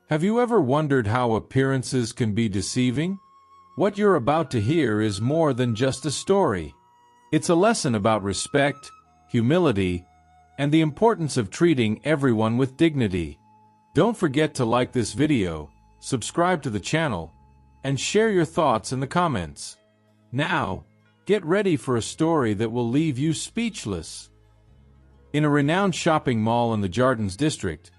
Have you ever wondered how appearances can be deceiving? What you're about to hear is more than just a story. It's a lesson about respect, humility, and the importance of treating everyone with dignity. Don't forget to like this video, subscribe to the channel, and share your thoughts in the comments. Now, get ready for a story that will leave you speechless. In a renowned shopping mall in the Jardins district,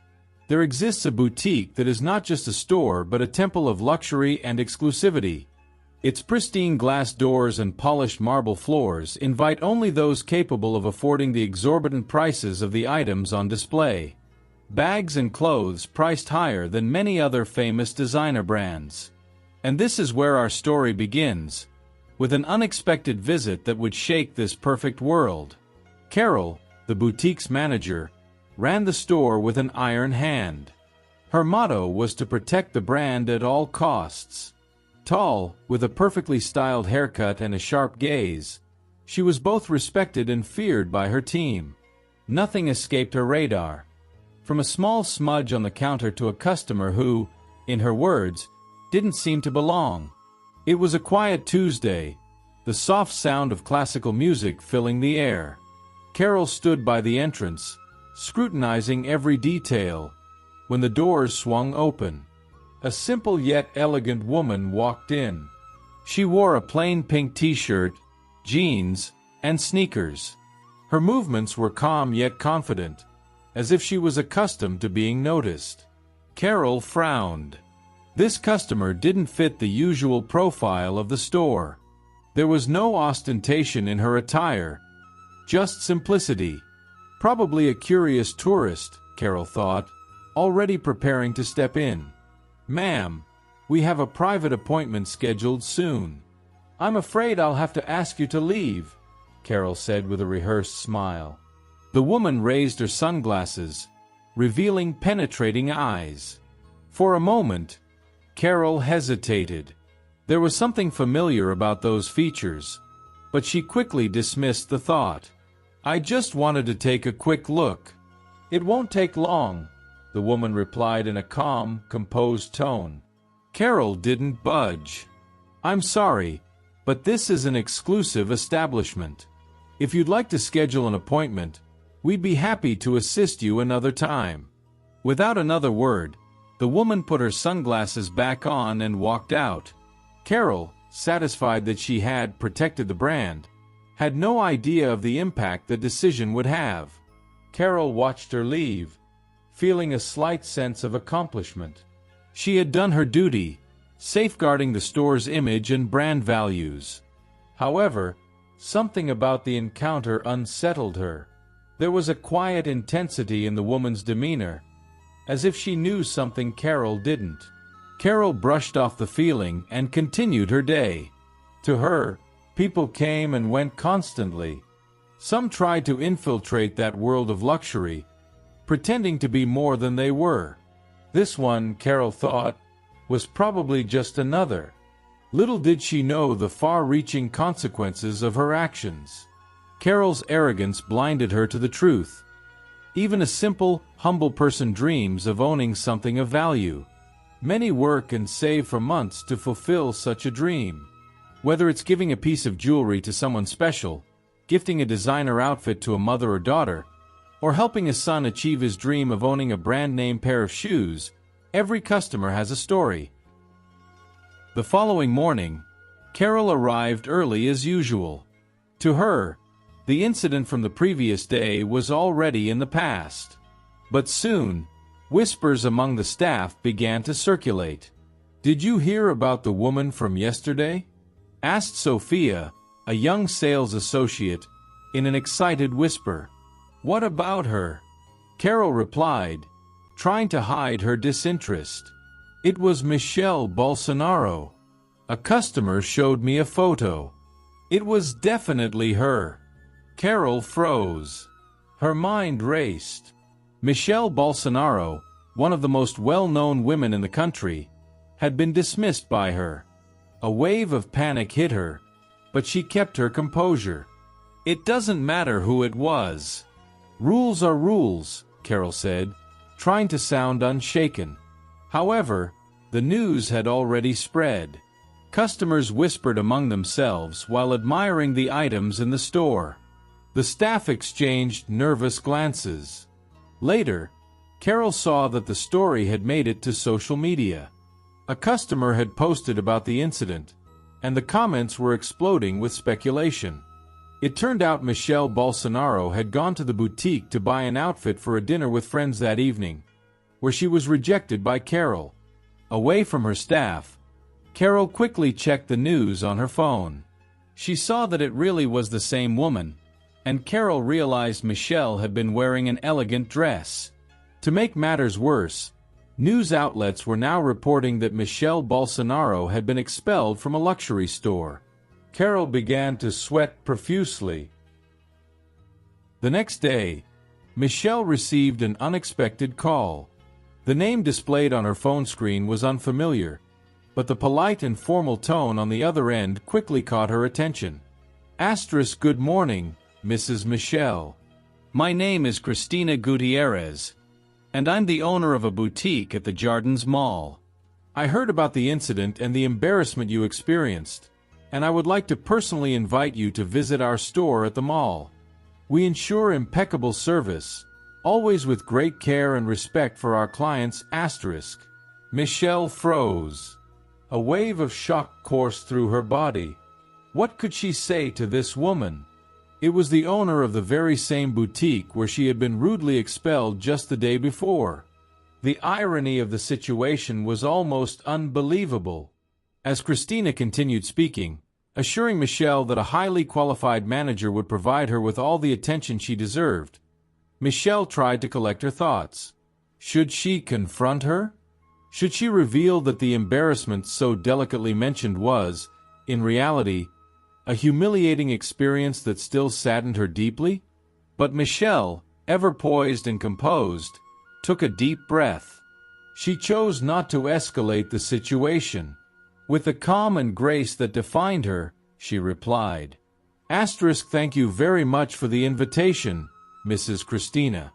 there exists a boutique that is not just a store but a temple of luxury and exclusivity. Its pristine glass doors and polished marble floors invite only those capable of affording the exorbitant prices of the items on display. Bags and clothes priced higher than many other famous designer brands. And this is where our story begins, with an unexpected visit that would shake this perfect world. Carol, the boutique's manager, ran the store with an iron hand. Her motto was to protect the brand at all costs. Tall, with a perfectly styled haircut and a sharp gaze, she was both respected and feared by her team. Nothing escaped her radar. From a small smudge on the counter to a customer who, in her words, didn't seem to belong. It was a quiet Tuesday, the soft sound of classical music filling the air. Carol stood by the entrance, scrutinizing every detail, when the doors swung open. A simple yet elegant woman walked in. She wore a plain pink t-shirt, jeans, and sneakers. Her movements were calm yet confident, as if she was accustomed to being noticed. Carol frowned. This customer didn't fit the usual profile of the store. There was no ostentation in her attire, just simplicity. Probably a curious tourist, Carol thought, already preparing to step in. "Ma'am, we have a private appointment scheduled soon. I'm afraid I'll have to ask you to leave," Carol said with a rehearsed smile. The woman raised her sunglasses, revealing penetrating eyes. For a moment, Carol hesitated. There was something familiar about those features, but she quickly dismissed the thought. "I just wanted to take a quick look." "It won't take long," the woman replied in a calm, composed tone. Carol didn't budge. "I'm sorry, but this is an exclusive establishment. If you'd like to schedule an appointment, we'd be happy to assist you another time." Without another word, the woman put her sunglasses back on and walked out. Carol, satisfied that she had protected the brand, had no idea of the impact the decision would have. Carol watched her leave, feeling a slight sense of accomplishment. She had done her duty, safeguarding the store's image and brand values. However, something about the encounter unsettled her. There was a quiet intensity in the woman's demeanor, as if she knew something Carol didn't. Carol brushed off the feeling and continued her day. To her, people came and went constantly. Some tried to infiltrate that world of luxury, pretending to be more than they were. This one, Carol thought, was probably just another. Little did she know the far-reaching consequences of her actions. Carol's arrogance blinded her to the truth. Even a simple, humble person dreams of owning something of value. Many work and save for months to fulfill such a dream. Whether it's giving a piece of jewelry to someone special, gifting a designer outfit to a mother or daughter, or helping a son achieve his dream of owning a brand-name pair of shoes, every customer has a story. The following morning, Carol arrived early as usual. To her, the incident from the previous day was already in the past. But soon, whispers among the staff began to circulate. "Did you hear about the woman from yesterday?" asked Sophia, a young sales associate, in an excited whisper. "What about her?" Carol replied, trying to hide her disinterest. "It was Michelle Bolsonaro. A customer showed me a photo. It was definitely her." Carol froze. Her mind raced. Michelle Bolsonaro, one of the most well-known women in the country, had been dismissed by her. A wave of panic hit her, but she kept her composure. "It doesn't matter who it was. Rules are rules," Carol said, trying to sound unshaken. However, the news had already spread. Customers whispered among themselves while admiring the items in the store. The staff exchanged nervous glances. Later, Carol saw that the story had made it to social media. A customer had posted about the incident, and the comments were exploding with speculation. It turned out Michelle Bolsonaro had gone to the boutique to buy an outfit for a dinner with friends that evening, where she was rejected by Carol. Away from her staff, Carol quickly checked the news on her phone. She saw that it really was the same woman, and Carol realized Michelle had been wearing an elegant dress. To make matters worse, news outlets were now reporting that Michelle Bolsonaro had been expelled from a luxury store. Carol began to sweat profusely. The next day, Michelle received an unexpected call. The name displayed on her phone screen was unfamiliar, but the polite and formal tone on the other end quickly caught her attention. Good morning, Mrs. Michelle. My name is Cristina Gutierrez, and I'm the owner of a boutique at the Jardins Mall. I heard about the incident and the embarrassment you experienced, and I would like to personally invite you to visit our store at the mall. We ensure impeccable service, always with great care and respect for our clients. Michelle froze. A wave of shock coursed through her body. What could she say to this woman? It was the owner of the very same boutique where she had been rudely expelled just the day before. The irony of the situation was almost unbelievable. As Christina continued speaking, assuring Michelle that a highly qualified manager would provide her with all the attention she deserved, Michelle tried to collect her thoughts. Should she confront her? Should she reveal that the embarrassment so delicately mentioned was, in reality, a humiliating experience that still saddened her deeply? But Michelle, ever poised and composed, took a deep breath. She chose not to escalate the situation. With the calm and grace that defined her, she replied, Thank you very much for the invitation, Mrs. Christina.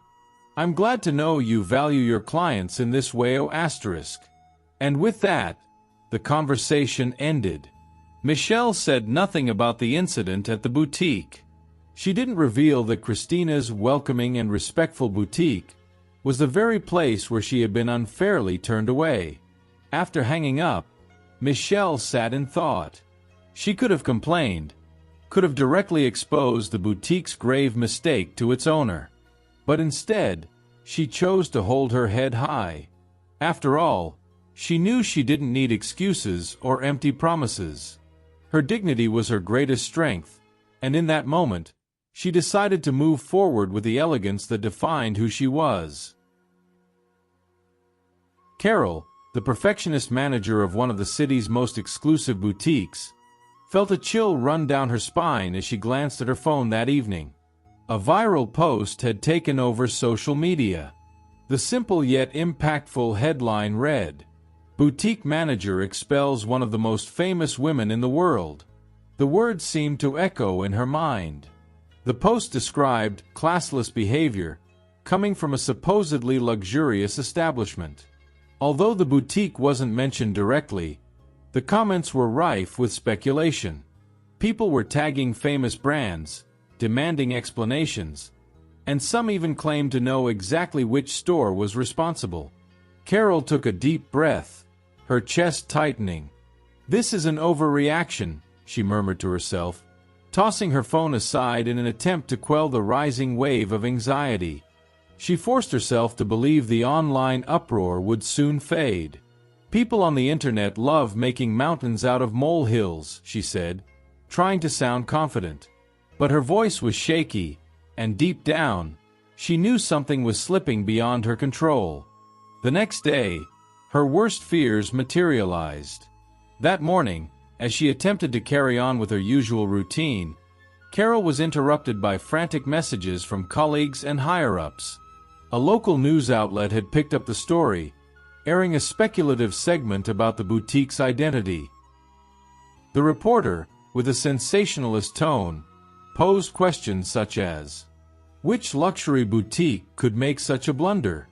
I'm glad to know you value your clients in this way. And with that, the conversation ended. Michelle said nothing about the incident at the boutique. She didn't reveal that Christina's welcoming and respectful boutique was the very place where she had been unfairly turned away. After hanging up, Michelle sat in thought. She could have complained, could have directly exposed the boutique's grave mistake to its owner. But instead, she chose to hold her head high. After all, she knew she didn't need excuses or empty promises. Her dignity was her greatest strength, and in that moment, she decided to move forward with the elegance that defined who she was. Carol, the perfectionist manager of one of the city's most exclusive boutiques, felt a chill run down her spine as she glanced at her phone that evening. A viral post had taken over social media. The simple yet impactful headline read, Boutique manager expels one of the most famous women in the world. The words seemed to echo in her mind. The post described classless behavior coming from a supposedly luxurious establishment. Although the boutique wasn't mentioned directly, the comments were rife with speculation. People were tagging famous brands, demanding explanations, and some even claimed to know exactly which store was responsible. Carol took a deep breath, her chest tightening. This is an overreaction, she murmured to herself, tossing her phone aside in an attempt to quell the rising wave of anxiety. She forced herself to believe the online uproar would soon fade. People on the internet love making mountains out of molehills, she said, trying to sound confident. But her voice was shaky, and deep down, she knew something was slipping beyond her control. The next day, her worst fears materialized. That morning, as she attempted to carry on with her usual routine, Carol was interrupted by frantic messages from colleagues and higher-ups. A local news outlet had picked up the story, airing a speculative segment about the boutique's identity. The reporter, with a sensationalist tone, posed questions such as, which luxury boutique could make such a blunder?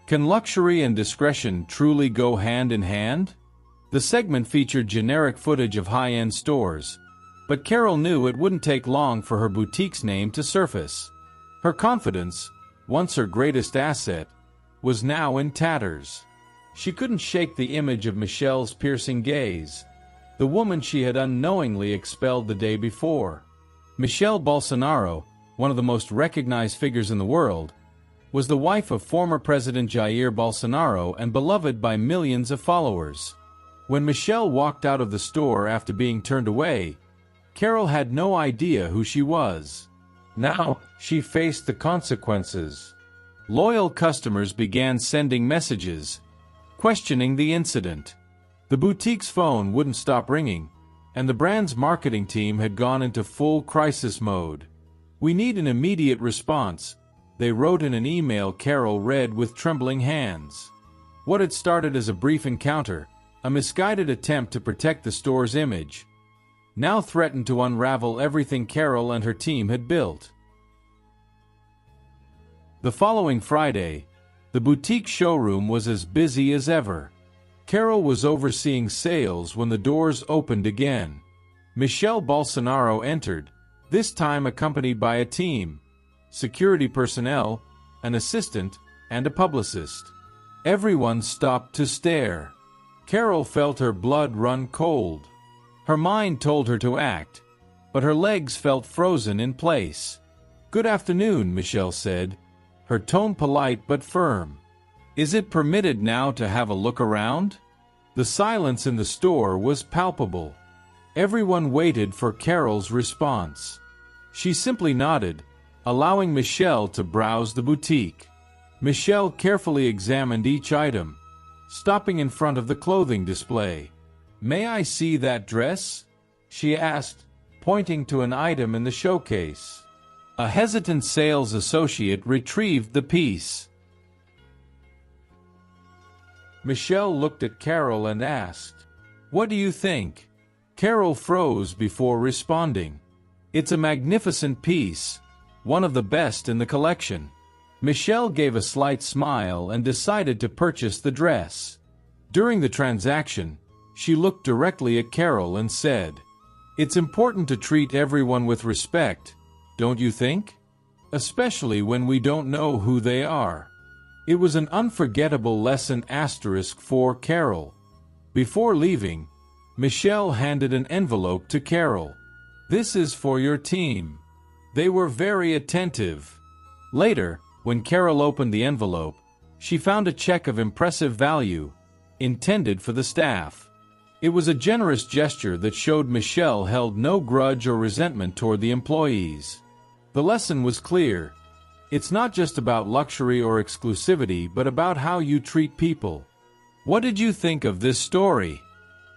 Can luxury and discretion truly go hand in hand? The segment featured generic footage of high-end stores, but Carol knew it wouldn't take long for her boutique's name to surface. Her confidence, once her greatest asset, was now in tatters. She couldn't shake the image of Michelle's piercing gaze, the woman she had unknowingly expelled the day before. Michelle Bolsonaro, one of the most recognized figures in the world, was the wife of former President Jair Bolsonaro and beloved by millions of followers. When Michelle walked out of the store after being turned away, Carol had no idea who she was. Now, she faced the consequences. Loyal customers began sending messages, questioning the incident. The boutique's phone wouldn't stop ringing, and the brand's marketing team had gone into full crisis mode. "We need an immediate response," they wrote in an email Carol read with trembling hands. What had started as a brief encounter, a misguided attempt to protect the store's image, now threatened to unravel everything Carol and her team had built. The following Friday, the boutique showroom was as busy as ever. Carol was overseeing sales when the doors opened again. Michelle Bolsonaro entered, this time accompanied by a team: security personnel, an assistant, and a publicist. Everyone stopped to stare. Carol felt her blood run cold. Her mind told her to act, but her legs felt frozen in place. "Good afternoon," Michelle said, her tone polite but firm. "Is it permitted now to have a look around?" The silence in the store was palpable. Everyone waited for Carol's response. She simply nodded, allowing Michelle to browse the boutique. Michelle carefully examined each item, stopping in front of the clothing display. "May I see that dress?" she asked, pointing to an item in the showcase. A hesitant sales associate retrieved the piece. Michelle looked at Carol and asked, "What do you think?" Carol froze before responding. "It's a magnificent piece, one of the best in the collection." Michelle gave a slight smile and decided to purchase the dress. During the transaction, she looked directly at Carol and said, "It's important to treat everyone with respect, don't you think? Especially when we don't know who they are." It was an unforgettable lesson for Carol. Before leaving, Michelle handed an envelope to Carol. "This is for your team." They were very attentive. Later, when Carol opened the envelope, she found a check of impressive value, intended for the staff. It was a generous gesture that showed Michelle held no grudge or resentment toward the employees. The lesson was clear. It's not just about luxury or exclusivity, but about how you treat people. What did you think of this story?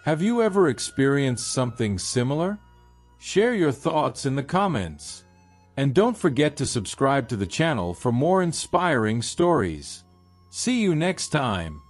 Have you ever experienced something similar? Share your thoughts in the comments. And don't forget to subscribe to the channel for more inspiring stories. See you next time.